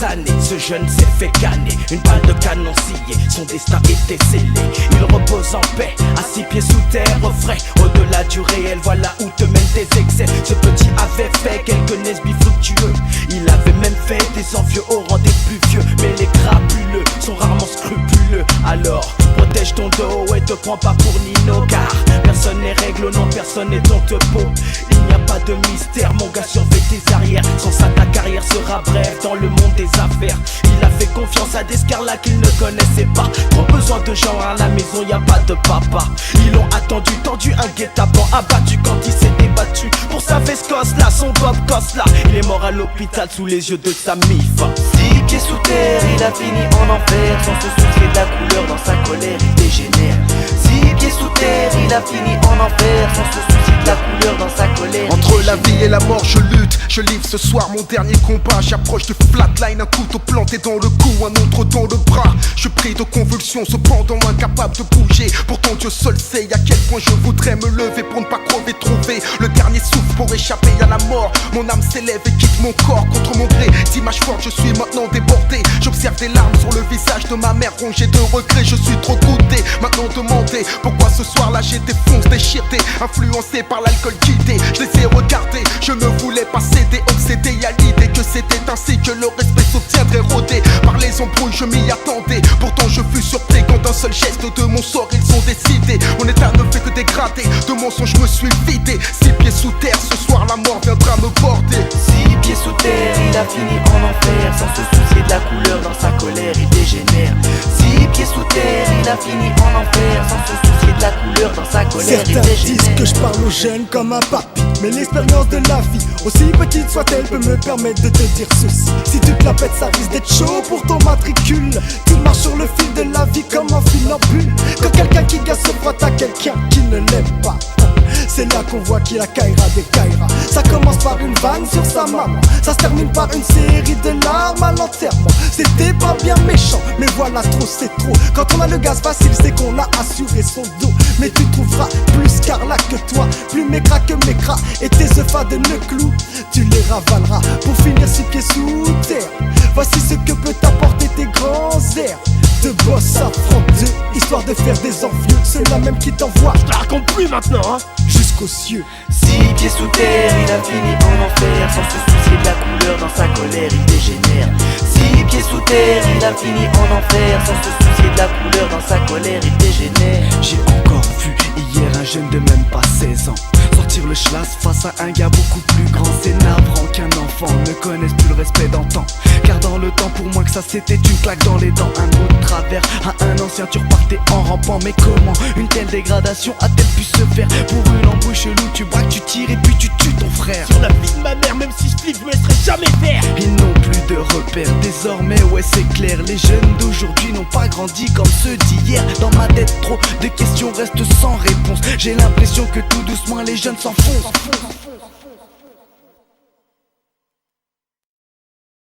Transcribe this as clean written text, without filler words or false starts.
des années, ce jeune s'est fait canner. Une balle de canon sciée, son destin était scellé. Il repose en paix, à 6 pieds sous terre, au frais. Au-delà du réel, voilà où te mènent tes excès. Ce petit avait fait quelques nesbis fructueux. Il avait même fait des envieux au rang des plus vieux. Mais les crapuleux sont rarement scrupuleux. Alors protège ton dos et te prends pas pour Nino, car personne n'est règle, non personne n'est ton tepo. Il n'y a pas de mystère, mon gars, surveille tes arrières. Sans ça ta carrière sera brève dans le monde des affaires. Il a fait confiance à des scarlats qu'il ne connaissait pas. Trop besoin de gens à la maison, y a pas de papa. Ils l'ont attendu, tendu un guet-apens, abattu quand il s'est débattu pour sa vescosse là, son bob cosse là. Il est mort à l'hôpital sous les yeux de sa mif. 6 pieds sous terre, il a fini en enfer. Sans se soucier de la couleur, dans sa colère il dégénère. 6 pieds sous terre, il a fini en enfer. Sans se soucier de la couleur, dans sa colère. Entre la vie et la mort je lutte, je livre ce soir mon dernier combat. J'approche du flatline, un couteau planté dans le cou, un autre dans le bras. Je prie de convulsions, cependant incapable de bouger. Pourtant Dieu seul sait à quel point je voudrais me lever pour ne pas crever. Trouver le dernier souffle pour échapper à la mort. Mon âme s'élève et quitte mon corps contre mon gré. D'image forte je suis maintenant débordé. J'observe des larmes sur le visage de ma mère rongée de regret. Je suis trop goûté, maintenant demandez pourquoi ce soir là j'étais fonce déchiré, influencé par l'alcool guidé. Je les ai regardés, je ne voulais pas céder, obsédé à l'idée que c'était ainsi que le respect s'obtiendrait. Rodé par les embrouilles je m'y attendais. Pourtant je fus surpris quand d'un seul geste de mon sort ils ont décidé. Mon état ne fait que dégrader, de mensonges je me suis vidé. 6 pieds sous terre, ce soir la mort viendra me border. 6 pieds sous terre, il a fini en enfer. Sans se soucier de la couleur, dans sa colère il dégénère. 6 pieds sous terre, il a fini en enfer. Sans se soucier de la couleur, dans sa colère il Certains dégénère. disent que je parle aux jeunes comme un papy, mais l'expérience de la vie, aussi petite soit-elle, peut me permettre de te dire ceci. Si tu te la pètes, ça risque d'être chaud pour ton matricule. Tu marches sur le fil de la vie comme un funambule. Quand quelqu'un qui gagne se frotte à quelqu'un qui ne l'aime pas, c'est là qu'on voit qu'il a Kaira des Kaira. Ça commence par une vanne sur sa maman, ça se termine par une série de larmes à l'enterrement. C'était pas bien méchant, mais voilà trop c'est trop. Quand on a le gaz facile, c'est qu'on a assuré son dos. Mais tu trouveras plus Carla que toi, plus mécra que mécra. Et tes œufs à de clous, tu les ravaleras pour finir 6 pieds sous terre. Voici ce que peut t'apporter tes grands airs de boss affronteux, histoire de faire des envieux. Ceux-là même qui t'envoient, Je la raconte plus maintenant, hein. jusqu'aux cieux. 6 pieds sous terre, il a fini en enfer. Sans se soucier de la couleur, dans sa colère il dégénère. 6 pieds sous terre, il a fini en enfer. Sans se soucier de la couleur, dans sa colère il dégénère. J'ai encore vu hier un jeune de même pas 16 ans sortir le schlass face à un gars beaucoup plus grand. C'est navrant qu'un enfant ne connaisse plus le respect d'antan, car dans le temps pour moi que ça c'était une claque dans les dents. Un mot de travers à un ancien tu repartais en rampant. Mais comment une telle dégradation a-t-elle pu se faire? Pour une embrouille chelou tu braques, tu tires et puis tu tues ton frère. Sur la vie de ma mère, même si je flippe, je me laisserai jamais faire. Ils n'ont plus de repères, désormais ouais c'est clair. Les jeunes d'aujourd'hui n'ont pas grandi comme ceux d'hier. Dans ma tête trop de questions restent sans réponse. J'ai l'impression que tout doucement les jeunes s'enfoncent.